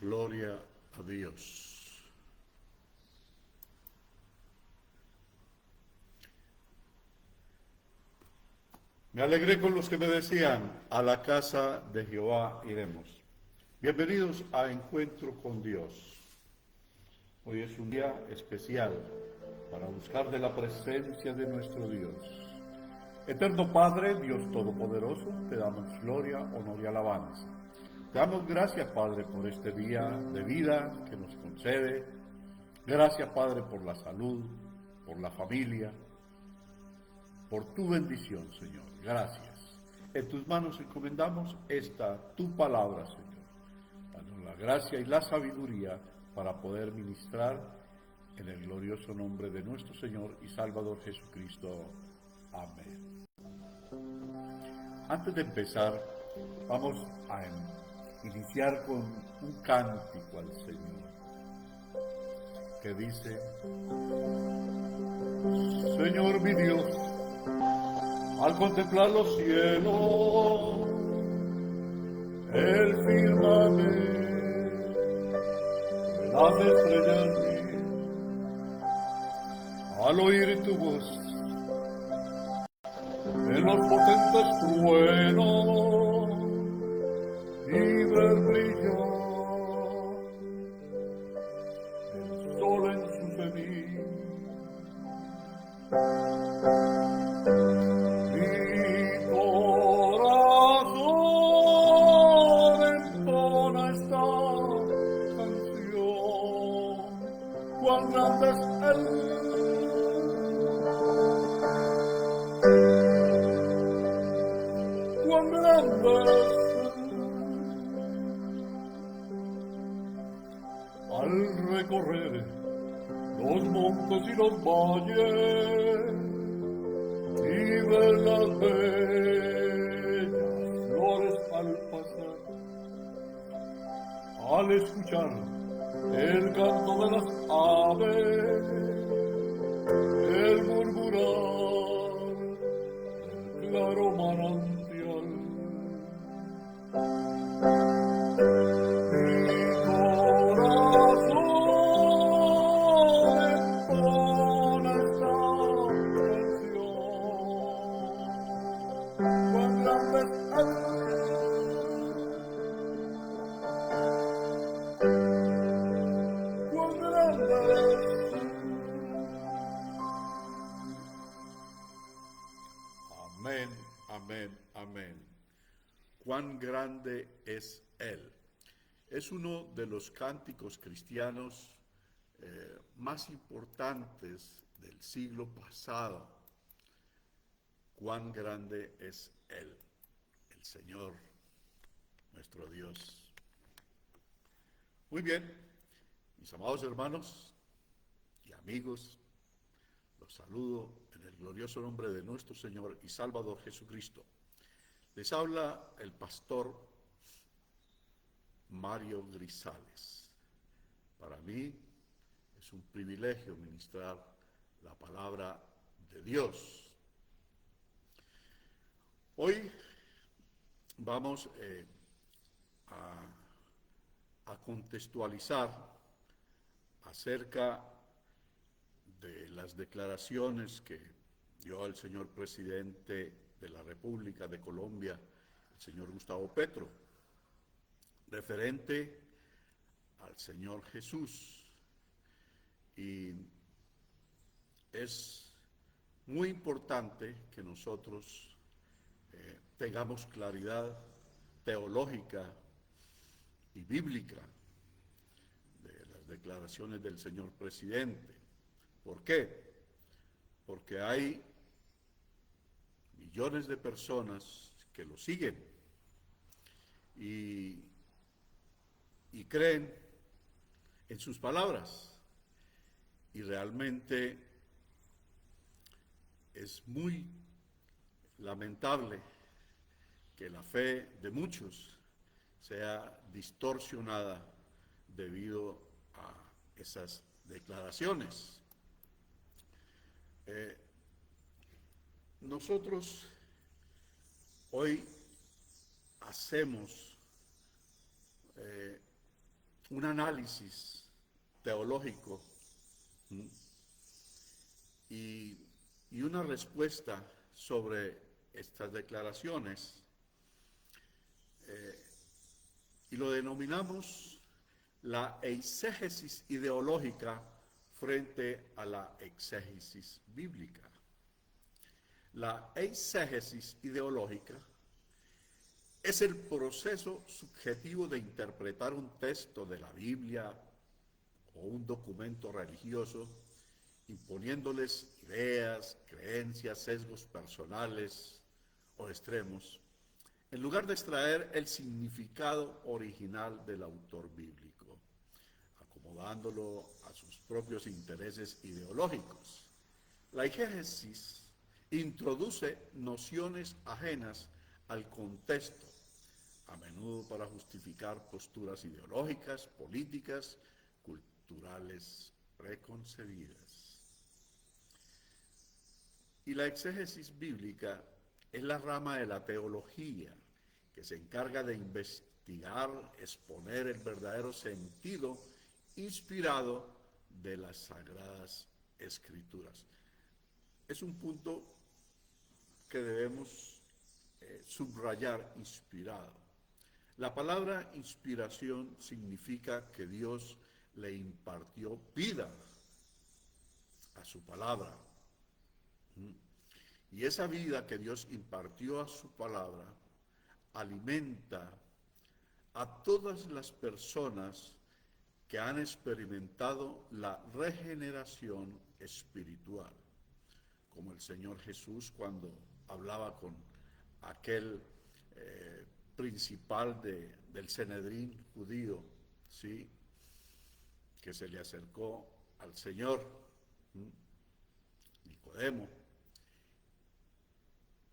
Gloria a Dios. Me alegré con los que me decían, a la casa de Jehová iremos. Bienvenidos a Encuentro con Dios. Hoy es un día especial para buscar de la presencia de nuestro Dios. Eterno Padre, Dios Todopoderoso, te damos gloria, honor y alabanza. Te damos gracias, Padre, por este día de vida que nos concede. Gracias, Padre, por la salud, por la familia, por tu bendición, Señor. Gracias. En tus manos encomendamos tu palabra, Señor. Danos la gracia y la sabiduría para poder ministrar en el glorioso nombre de nuestro Señor y Salvador Jesucristo. Amén. Antes de empezar, vamos a iniciar con un cántico al Señor que dice: Señor mi Dios, al contemplar los cielos, el firmamento, las estrellas mías, al oír tu voz, en los potentes truenos, y ver brillar el sol en su cenit. Mi corazón entona esta canción, cuán grande es Él. Cuán grande es al recorrer los montes y los valles y ver las bellas flores al pasar, al escuchar el canto de las aves, el murmurar del claro manantial. Amén, amén, amén. Cuán grande es Él. Es uno de los cánticos cristianos más importantes del siglo pasado. Cuán grande es Él, el Señor, nuestro Dios. Muy bien, mis amados hermanos y amigos, los saludo en el glorioso nombre de nuestro Señor y Salvador Jesucristo. Les habla el pastor Mario Grisales. Para mí es un privilegio ministrar la palabra de Dios. Hoy vamos a contextualizar acerca de las declaraciones que dio el señor presidente de la República de Colombia, el señor Gustavo Petro, referente al Señor Jesús. Y es muy importante que nosotros tengamos claridad teológica y bíblica de las declaraciones del señor presidente. ¿Por qué? Porque hay millones de personas que lo siguen y creen en sus palabras, y realmente es muy lamentable que la fe de muchos sea distorsionada debido a esas declaraciones. Nosotros hoy hacemos un análisis teológico, ¿m? y una respuesta sobre estas declaraciones, y lo denominamos la eisegesis ideológica frente a la exégesis bíblica. La eisegesis ideológica es el proceso subjetivo de interpretar un texto de la Biblia o un documento religioso, imponiéndoles ideas, creencias, sesgos personales o extremos, en lugar de extraer el significado original del autor bíblico, acomodándolo a sus propios intereses ideológicos. La exégesis introduce nociones ajenas al contexto, a menudo para justificar posturas ideológicas, políticas, culturales preconcebidas. Y la exégesis bíblica es la rama de la teología que se encarga de investigar, exponer el verdadero sentido inspirado de las Sagradas Escrituras. Es un punto que debemos subrayar: inspirado. La palabra inspiración significa que Dios le impartió vida a su palabra. Y esa vida que Dios impartió a su palabra alimenta a todas las personas que han experimentado la regeneración espiritual, como el Señor Jesús cuando hablaba con aquel principal del Sanedrín judío, ¿sí?, que se le acercó al Señor, Nicodemo,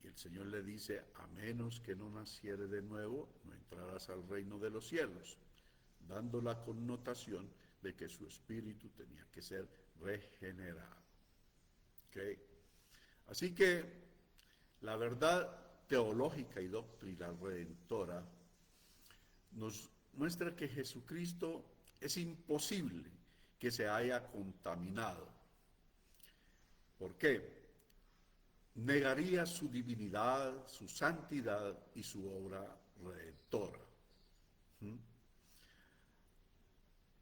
y el Señor le dice: a menos que no naciere de nuevo, no entrarás al reino de los cielos, dando la connotación de que su espíritu tenía que ser regenerado. ¿Okay? Así que la verdad teológica y doctrina redentora nos muestra que Jesucristo es imposible que se haya contaminado. ¿Por qué? Negaría su divinidad, su santidad y su obra redentora.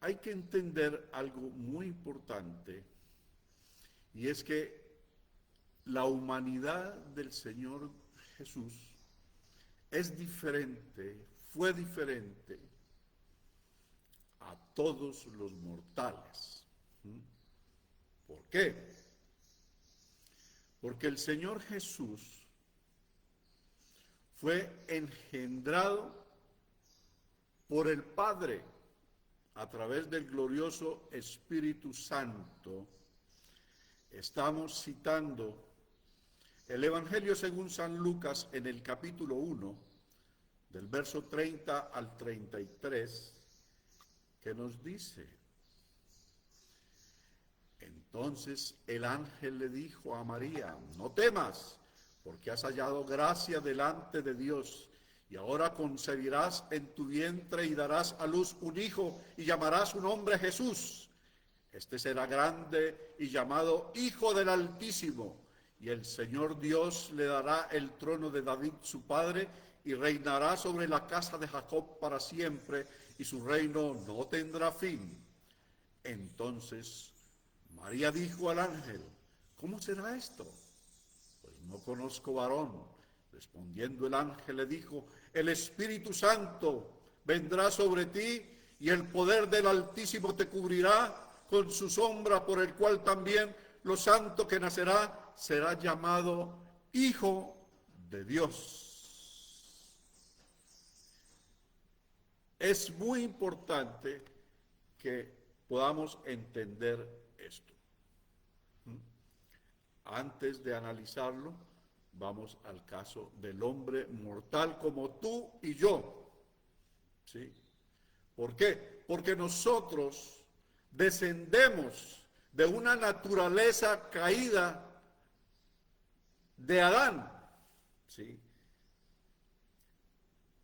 Hay que entender algo muy importante, y es que la humanidad del Señor Jesús es diferente, fue diferente a todos los mortales. ¿Por qué? Porque el Señor Jesús fue engendrado por el Padre a través del glorioso Espíritu Santo. Estamos citando el Evangelio según San Lucas en el capítulo 1, del verso 30 al 33, que nos dice: entonces el ángel le dijo a María: no temas, porque has hallado gracia delante de Dios, y ahora concebirás en tu vientre y darás a luz un hijo, y llamarás su nombre Jesús. Este será grande y llamado Hijo del Altísimo, y el Señor Dios le dará el trono de David su padre, y reinará sobre la casa de Jacob para siempre, y su reino no tendrá fin. Entonces María dijo al ángel: ¿cómo será esto? Pues no conozco varón. Respondiendo el ángel le dijo: el Espíritu Santo vendrá sobre ti, y el poder del Altísimo te cubrirá con su sombra, por el cual también lo santo que nacerá será llamado Hijo de Dios. Es muy importante que podamos entender esto. Antes de analizarlo, vamos al caso del hombre mortal como tú y yo. ¿Sí? ¿Por qué? Porque nosotros descendemos de una naturaleza caída de Adán. ¿Sí?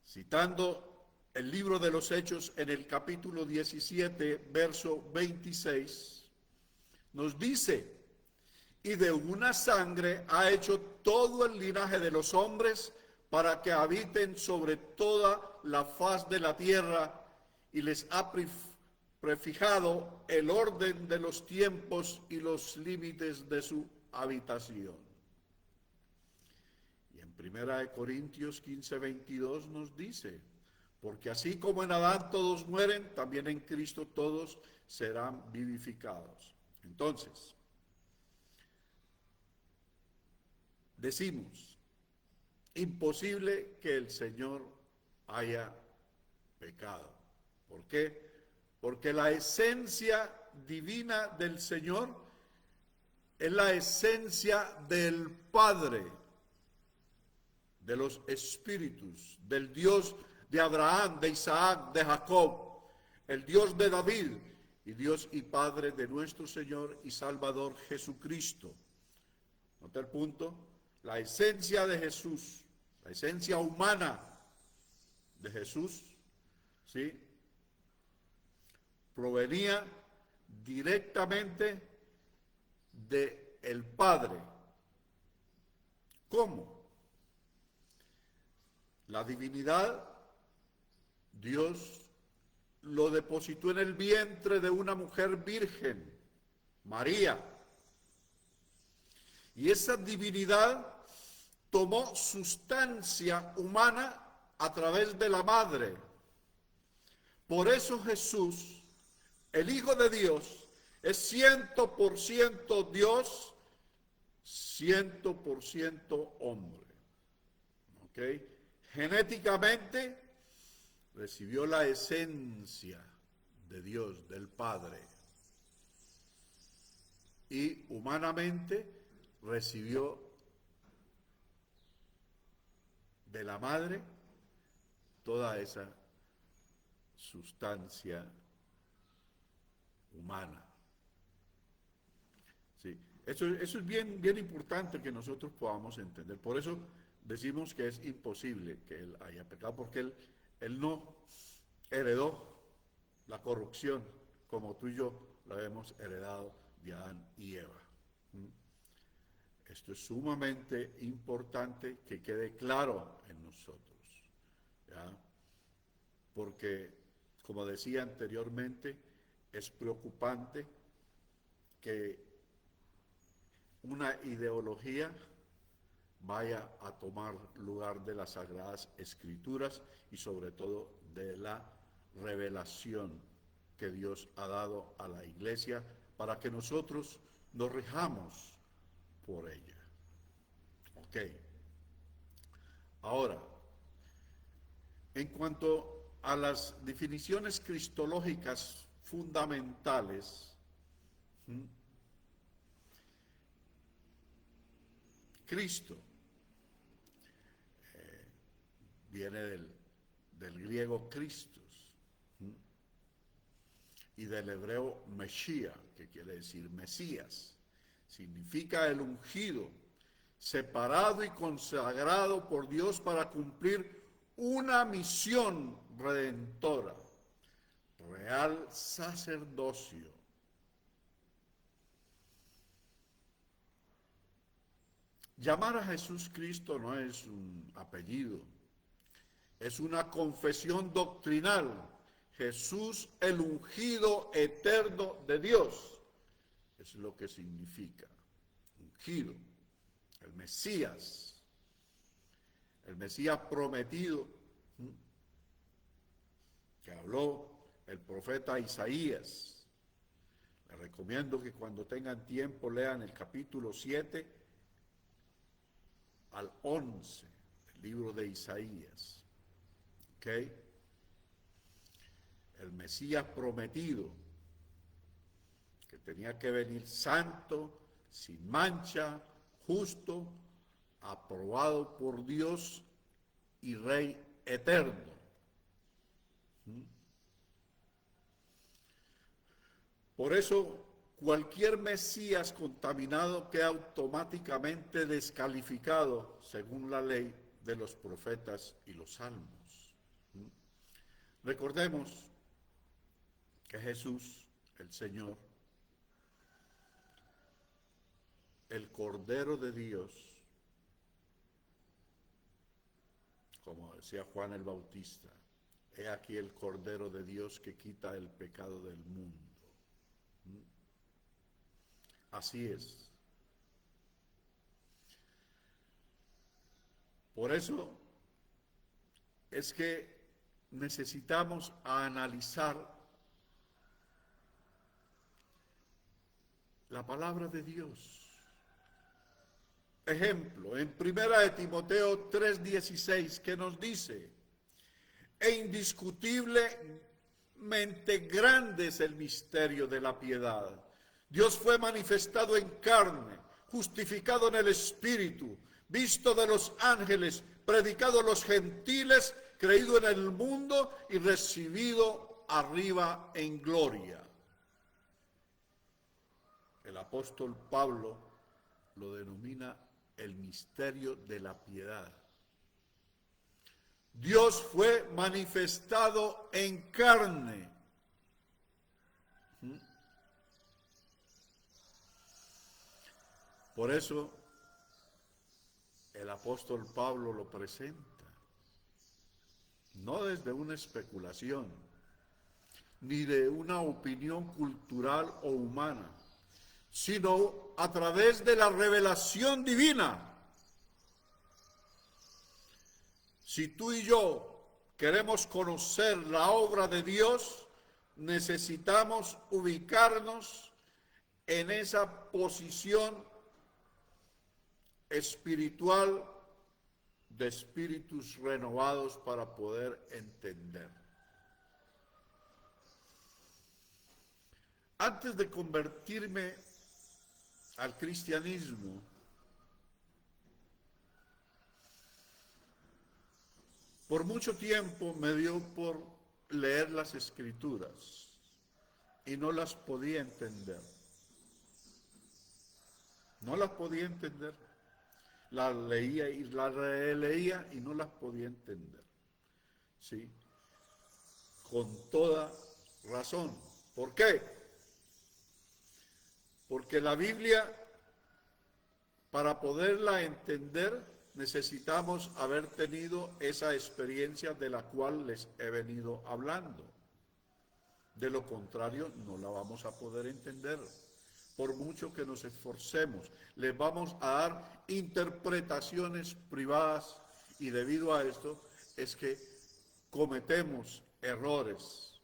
Citando el libro de los Hechos, en el capítulo 17, verso 26, nos dice: y de una sangre ha hecho todo el linaje de los hombres para que habiten sobre toda la faz de la tierra, y les ha prefijado el orden de los tiempos y los límites de su habitación. Y en 1 Corintios 15, 22 nos dice: porque así como en Adán todos mueren, también en Cristo todos serán vivificados. Entonces, decimos, imposible que el Señor haya pecado. ¿Por qué? Porque la esencia divina del Señor es la esencia del Padre, de los espíritus, del Dios de Abraham, de Isaac, de Jacob, el Dios de David, y Dios y Padre de nuestro Señor y Salvador Jesucristo. ¿Nota el punto? La esencia de Jesús, la esencia humana de Jesús, ¿sí?, provenía directamente del Padre. ¿Cómo? La divinidad, Dios lo depositó en el vientre de una mujer virgen, María. Y esa divinidad tomó sustancia humana a través de la madre. Por eso Jesús, el Hijo de Dios, es 100% Dios, 100% hombre. ¿Ok? Genéticamente recibió la esencia de Dios, del Padre. Y humanamente recibió de la madre toda esa sustancia humana. Sí, eso es bien importante que nosotros podamos entender. Por eso decimos que es imposible que él haya pecado, porque él no heredó la corrupción como tú y yo la hemos heredado de Adán y Eva. Esto es sumamente importante que quede claro en nosotros, ¿ya? Porque, como decía anteriormente, es preocupante que una ideología vaya a tomar lugar de las Sagradas Escrituras y sobre todo de la revelación que Dios ha dado a la Iglesia para que nosotros nos rijamos por ella. Ok. Ahora, en cuanto a las definiciones cristológicas fundamentales, Cristo viene del griego Christos y del hebreo Meshía, que quiere decir Mesías. Significa el ungido, separado y consagrado por Dios para cumplir una misión redentora, real sacerdocio. Llamar a Jesús Cristo no es un apellido, es una confesión doctrinal. Jesús, el ungido eterno de Dios, es lo que significa ungido, el Mesías prometido, que habló el profeta Isaías. Les recomiendo que cuando tengan tiempo lean el capítulo 7 al 11, el libro de Isaías. ¿Ok? El Mesías prometido, que tenía que venir santo, sin mancha, justo, aprobado por Dios y Rey eterno. Por eso, cualquier Mesías contaminado queda automáticamente descalificado según la ley de los profetas y los salmos. Recordemos que Jesús, el Señor, el Cordero de Dios, como decía Juan el Bautista, he aquí el Cordero de Dios que quita el pecado del mundo. Así es. Por eso es que necesitamos analizar la palabra de Dios. Ejemplo, en 1 de Timoteo 3:16, que nos dice, e indiscutiblemente grande es el misterio de la piedad. Dios fue manifestado en carne, justificado en el Espíritu, visto de los ángeles, predicado a los gentiles, creído en el mundo y recibido arriba en gloria. El apóstol Pablo lo denomina el misterio de la piedad. Dios fue manifestado en carne. Por eso el apóstol Pablo lo presenta, no desde una especulación, ni de una opinión cultural o humana, sino a través de la revelación divina. Si tú y yo queremos conocer la obra de Dios, necesitamos ubicarnos en esa posición espiritual de espíritus renovados para poder entender. Antes de convertirme al cristianismo, por mucho tiempo me dio por leer las Escrituras y no las podía entender. No las podía entender. Las leía y las releía y no las podía entender. ¿Sí? Con toda razón. ¿Por qué? Porque la Biblia, para poderla entender, necesitamos haber tenido esa experiencia de la cual les he venido hablando. De lo contrario, no la vamos a poder entender. Por mucho que nos esforcemos, les vamos a dar interpretaciones privadas y debido a esto es que cometemos errores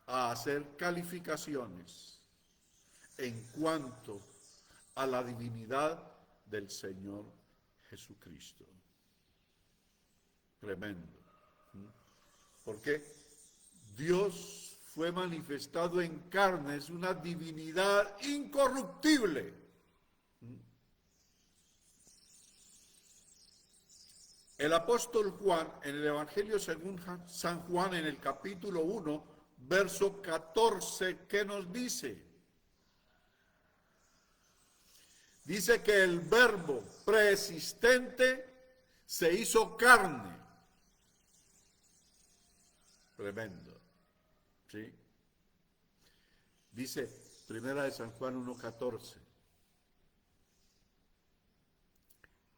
a hacer calificaciones en cuanto a la divinidad del Señor Jesucristo. Tremendo. Porque Dios fue manifestado en carne, es una divinidad incorruptible. El apóstol Juan, en el Evangelio según San Juan, en el capítulo 1, verso 14, ¿qué nos dice? Dice que el verbo preexistente se hizo carne. Tremendo. ¿Sí? Dice Primera de San Juan 1:14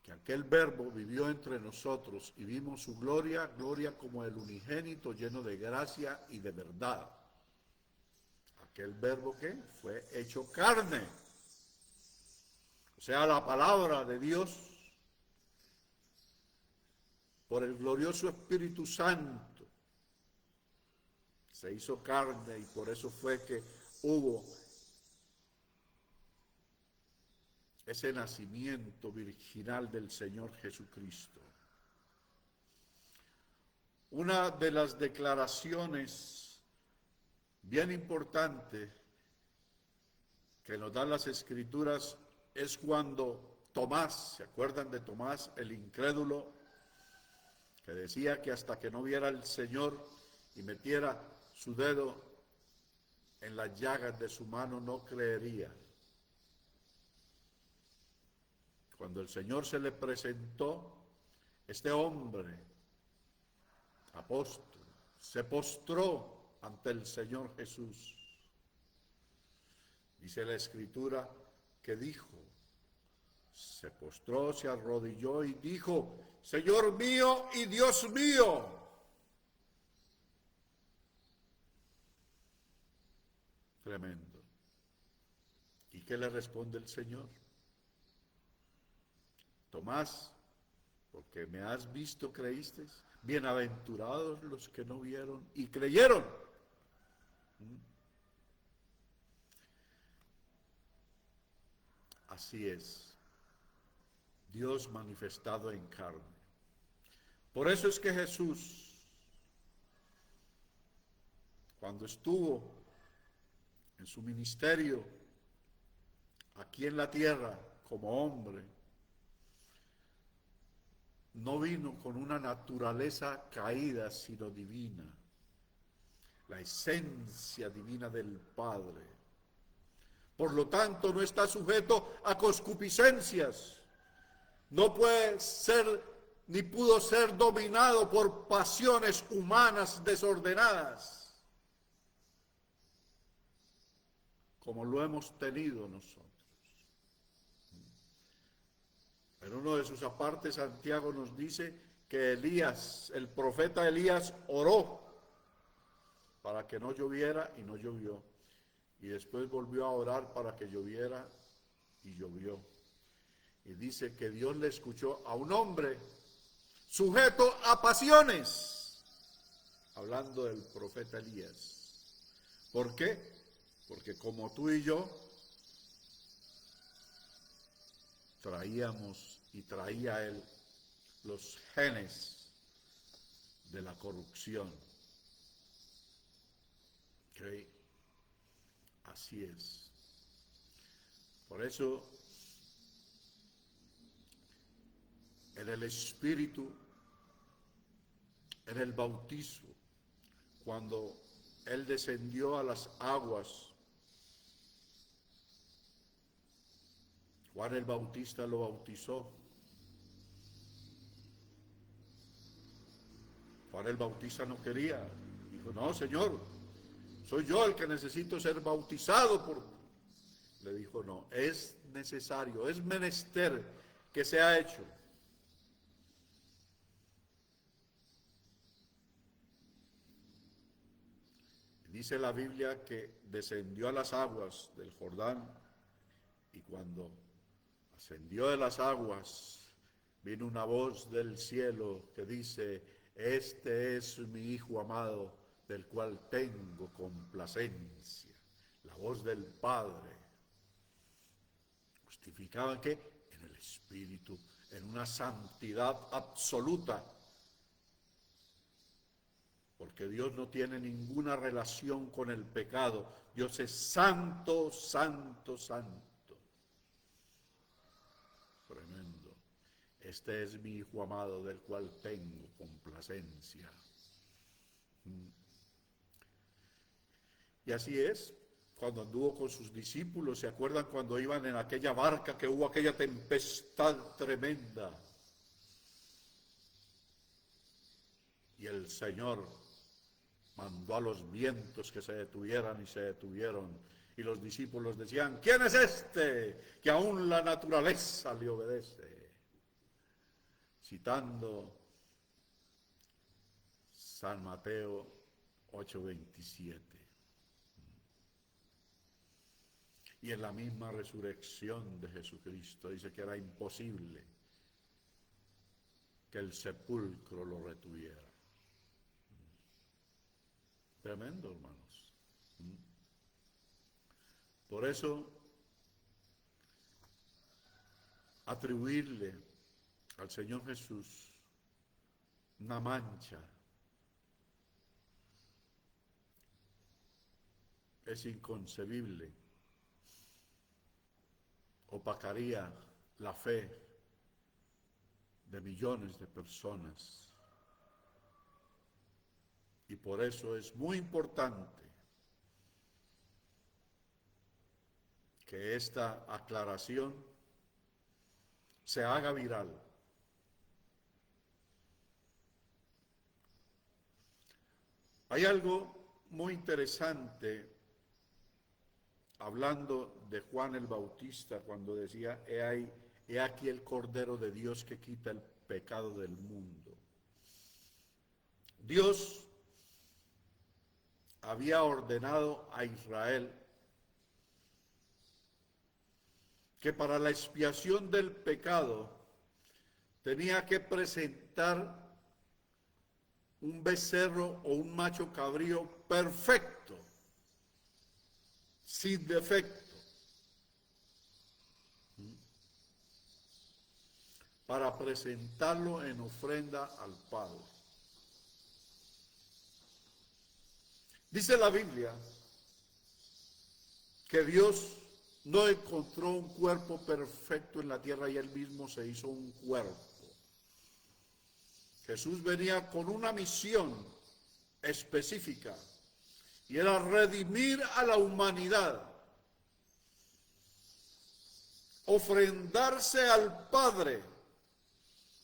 que aquel verbo vivió entre nosotros y vimos su gloria, gloria como el unigénito lleno de gracia y de verdad. Aquel verbo que fue hecho carne, o sea, la palabra de Dios por el glorioso Espíritu Santo se hizo carne y por eso fue que hubo ese nacimiento virginal del Señor Jesucristo. Una de las declaraciones bien importantes que nos dan las Escrituras es cuando Tomás, ¿se acuerdan de Tomás, el incrédulo, que decía que hasta que no viera al Señor y metiera su dedo en las llagas de su mano no creería? Cuando el Señor se le presentó, este hombre apóstol, se postró ante el Señor Jesús. Dice la Escritura que dijo, se postró, se arrodilló y dijo, Señor mío y Dios mío. Tremendo. ¿Y qué le responde el Señor? Tomás, porque me has visto, creíste. Bienaventurados los que no vieron y creyeron. Así es, Dios manifestado en carne. Por eso es que Jesús, cuando estuvo en su ministerio aquí en la tierra como hombre, no vino con una naturaleza caída, sino divina, la esencia divina del Padre. Por lo tanto, no está sujeto a concupiscencias, no puede ser ni pudo ser dominado por pasiones humanas desordenadas, como lo hemos tenido nosotros. En uno de sus apartes, Santiago nos dice que Elías, el profeta Elías, oró para que no lloviera y no llovió. Y después volvió a orar para que lloviera y llovió. Y dice que Dios le escuchó a un hombre sujeto a pasiones, hablando del profeta Elías. ¿Por qué? Porque como tú y yo traíamos y traía él los genes de la corrupción. ¿Okay? Así es. Por eso, en el Espíritu, en el bautizo, cuando Él descendió a las aguas, Juan el Bautista lo bautizó. Juan el Bautista no quería. Dijo, no, Señor, soy yo el que necesito ser bautizado por... Le dijo, no, es necesario, es menester que sea hecho. Dice la Biblia que descendió a las aguas del Jordán y cuando ascendió de las aguas vino una voz del cielo que dice, este es mi Hijo amado del cual tengo complacencia. La voz del Padre. ¿Justificaba en qué? En el Espíritu, en una santidad absoluta. Porque Dios no tiene ninguna relación con el pecado. Dios es santo, santo, santo. Tremendo. Este es mi Hijo amado del cual tengo complacencia. Y así es, cuando anduvo con sus discípulos, ¿se acuerdan cuando iban en aquella barca que hubo aquella tempestad tremenda? Y el Señor mandó a los vientos que se detuvieran y se detuvieron. Y los discípulos decían, ¿quién es este que aún la naturaleza le obedece? Citando San Mateo 8:27. Y en la misma resurrección de Jesucristo dice que era imposible que el sepulcro lo retuviera. Tremendo, hermanos. Por eso, atribuirle al Señor Jesús una mancha es inconcebible. Opacaría la fe de millones de personas. Y por eso es muy importante que esta aclaración se haga viral. Hay algo muy interesante hablando de Juan el Bautista cuando decía, he aquí el Cordero de Dios que quita el pecado del mundo. Dios había ordenado a Israel que para la expiación del pecado tenía que presentar un becerro o un macho cabrío perfecto, sin defecto, para presentarlo en ofrenda al Padre. Dice la Biblia que Dios no encontró un cuerpo perfecto en la tierra y Él mismo se hizo un cuerpo. Jesús venía con una misión específica y era redimir a la humanidad, ofrendarse al Padre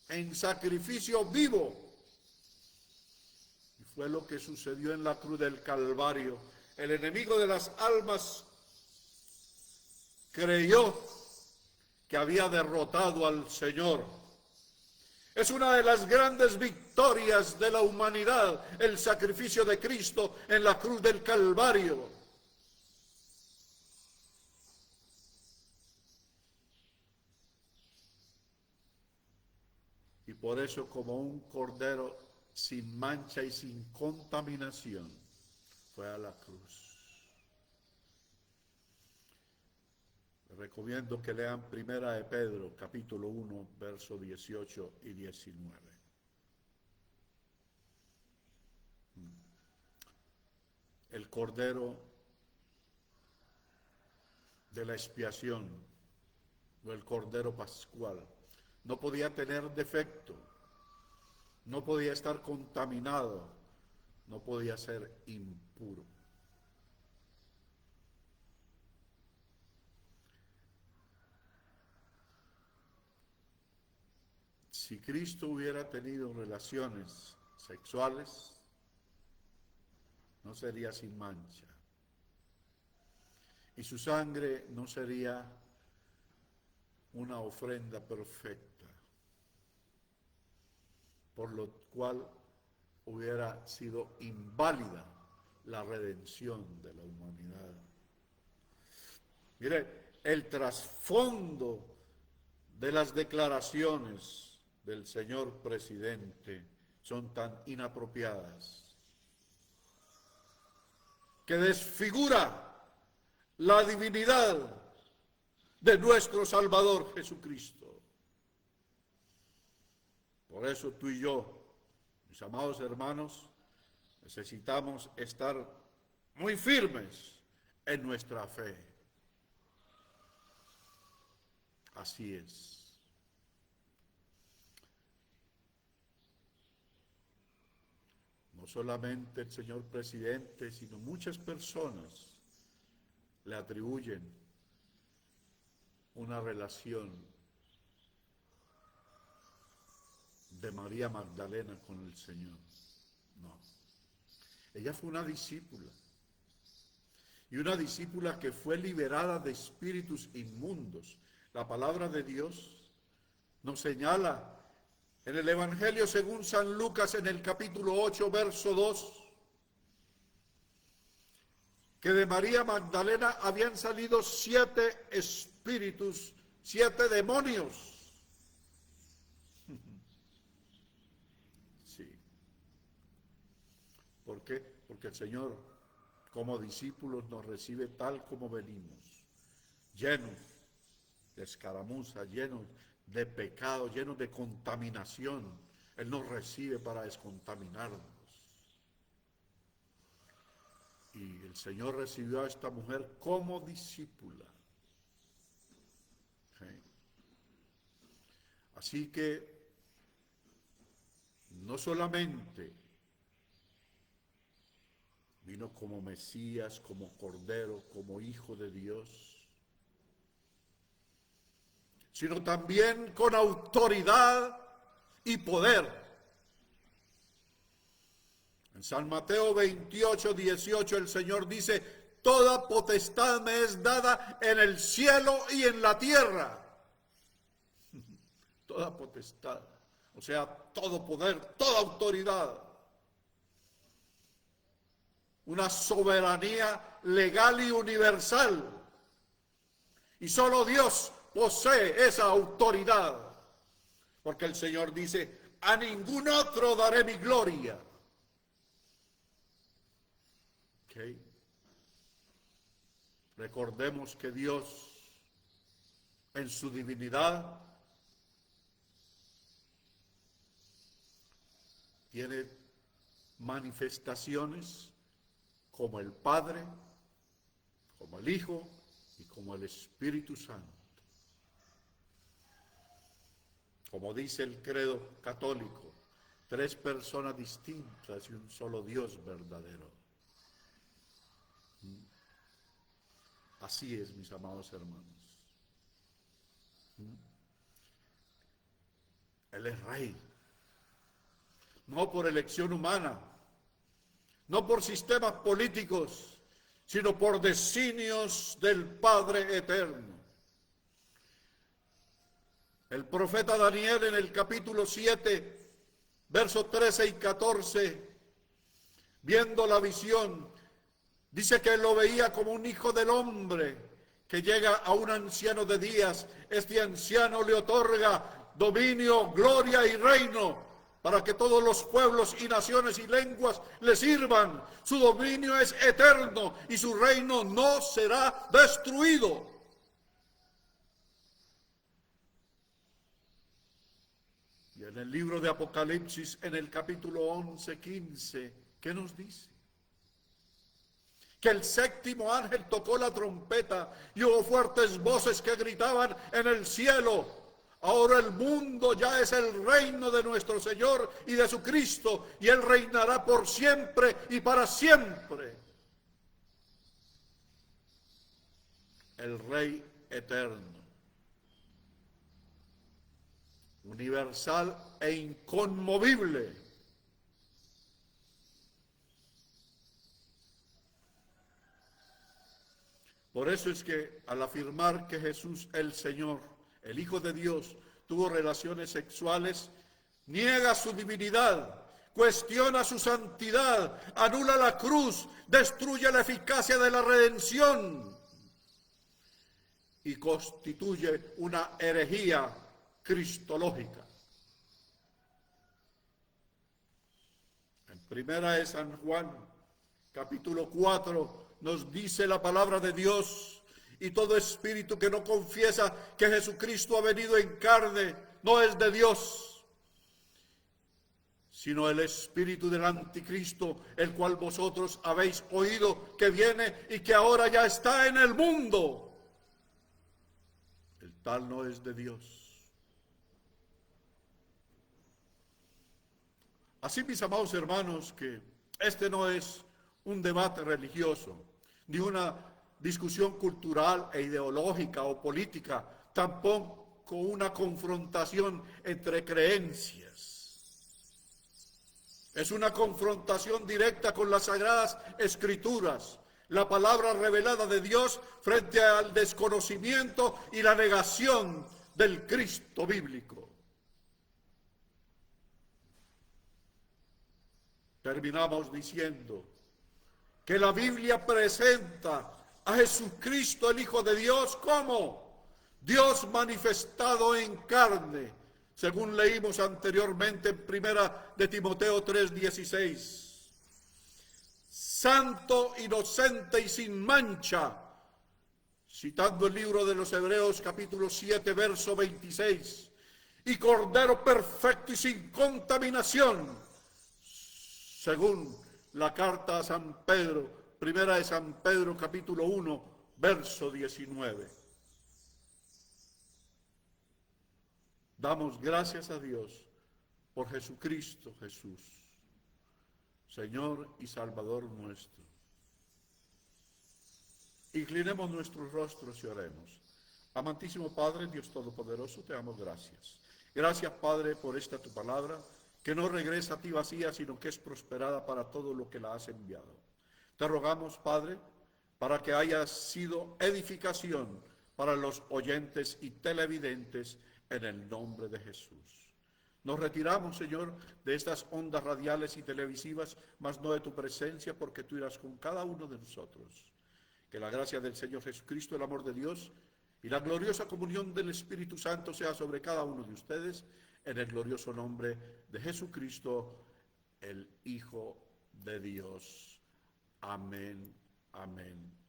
en sacrificio vivo. Y fue lo que sucedió en la cruz del Calvario. El enemigo de las almas creyó que había derrotado al Señor. Es una de las grandes victorias de la humanidad, el sacrificio de Cristo en la cruz del Calvario. Y por eso, como un cordero sin mancha y sin contaminación, fue a la cruz. Les recomiendo que lean Primera de Pedro, capítulo 1, versos 18 y 19. El cordero de la expiación, o el cordero pascual, no podía tener defecto, no podía estar contaminado, no podía ser impuro. Si Cristo hubiera tenido relaciones sexuales, no sería sin mancha. Y su sangre no sería una ofrenda perfecta, por lo cual hubiera sido inválida la redención de la humanidad. Mire, el trasfondo de las declaraciones del señor presidente son tan inapropiadas que desfigura la divinidad de nuestro Salvador Jesucristo. Por eso tú y yo, mis amados hermanos, necesitamos estar muy firmes en nuestra fe. Así es. No solamente el señor presidente, sino muchas personas le atribuyen una relación de María Magdalena con el Señor. No. Ella fue una discípula. Y una discípula que fue liberada de espíritus inmundos. La palabra de Dios nos señala en el Evangelio según San Lucas, en el capítulo 8, verso 2, que de María Magdalena habían salido 7 espíritus, 7 demonios. Sí. ¿Por qué? Porque el Señor, como discípulos, nos recibe tal como venimos, llenos de escaramuza, llenos de pecado, llenos de contaminación. Él nos recibe para descontaminarnos. Y el Señor recibió a esta mujer como discípula. ¿Sí? Así que no solamente vino como Mesías, como Cordero, como Hijo de Dios, sino también con autoridad y poder. En En San Mateo 28, 18 el Señor dice: toda potestad me es dada en el cielo y en la tierra. Toda potestad, o sea, todo poder, toda autoridad. Una soberanía legal y universal. Y solo Dios posee esa autoridad. Porque el Señor dice: a ningún otro daré mi gloria. Okay. Recordemos que Dios, en su divinidad, tiene manifestaciones como el Padre, como el Hijo y como el Espíritu Santo. Como dice el credo católico, 3 personas distintas y un solo Dios verdadero. Así es, mis amados hermanos. Él es Rey. No por elección humana, no por sistemas políticos, sino por designios del Padre eterno. El profeta Daniel en el capítulo 7, versos 13 y 14, viendo la visión, dice que lo veía como un hijo del hombre que llega a un anciano de días. Este anciano le otorga dominio, gloria y reino, para que todos los pueblos y naciones y lenguas le sirvan. Su dominio es eterno y su reino no será destruido. Y en el libro de Apocalipsis, en el capítulo 11, 15, ¿qué nos dice? Que el 7º ángel tocó la trompeta y hubo fuertes voces que gritaban en el cielo: ahora el mundo ya es el reino de nuestro Señor y de su Cristo, y Él reinará por siempre y para siempre. El Rey eterno, universal e inconmovible. Por eso es que al afirmar que Jesús, el Señor, el Hijo de Dios, tuvo relaciones sexuales, niega su divinidad, cuestiona su santidad, anula la cruz, destruye la eficacia de la redención y constituye una herejía cristológica. En primera de San Juan, capítulo 4, nos dice la palabra de Dios: y todo espíritu que no confiesa que Jesucristo ha venido en carne no es de Dios, sino el espíritu del anticristo, el cual vosotros habéis oído que viene y que ahora ya está en el mundo. El tal no es de Dios. Así, mis amados hermanos, que este no es un debate religioso, ni una discusión cultural e ideológica o política, tampoco una confrontación entre creencias. Es una confrontación directa con las Sagradas Escrituras, la palabra revelada de Dios frente al desconocimiento y la negación del Cristo bíblico. Terminamos diciendo que la Biblia presenta a Jesucristo, el Hijo de Dios, como Dios manifestado en carne, según leímos anteriormente en primera de Timoteo 3:16. Santo, inocente y sin mancha, citando el libro de los Hebreos capítulo 7, verso 26, y Cordero perfecto y sin contaminación, según la carta a San Pedro, primera de San Pedro, capítulo 1, verso 19. Damos gracias a Dios por Jesucristo Jesús, Señor y Salvador nuestro. Inclinemos nuestros rostros y oremos. Amantísimo Padre, Dios Todopoderoso, te damos gracias. Gracias, Padre, por esta tu palabra, que no regresa a ti vacía, sino que es prosperada para todo lo que la has enviado. Te rogamos, Padre, para que haya sido edificación para los oyentes y televidentes en el nombre de Jesús. Nos retiramos, Señor, de estas ondas radiales y televisivas, mas no de tu presencia, porque tú irás con cada uno de nosotros. Que la gracia del Señor Jesucristo, el amor de Dios y la gloriosa comunión del Espíritu Santo sea sobre cada uno de ustedes, en el glorioso nombre de Jesucristo, el Hijo de Dios. Amén, amén.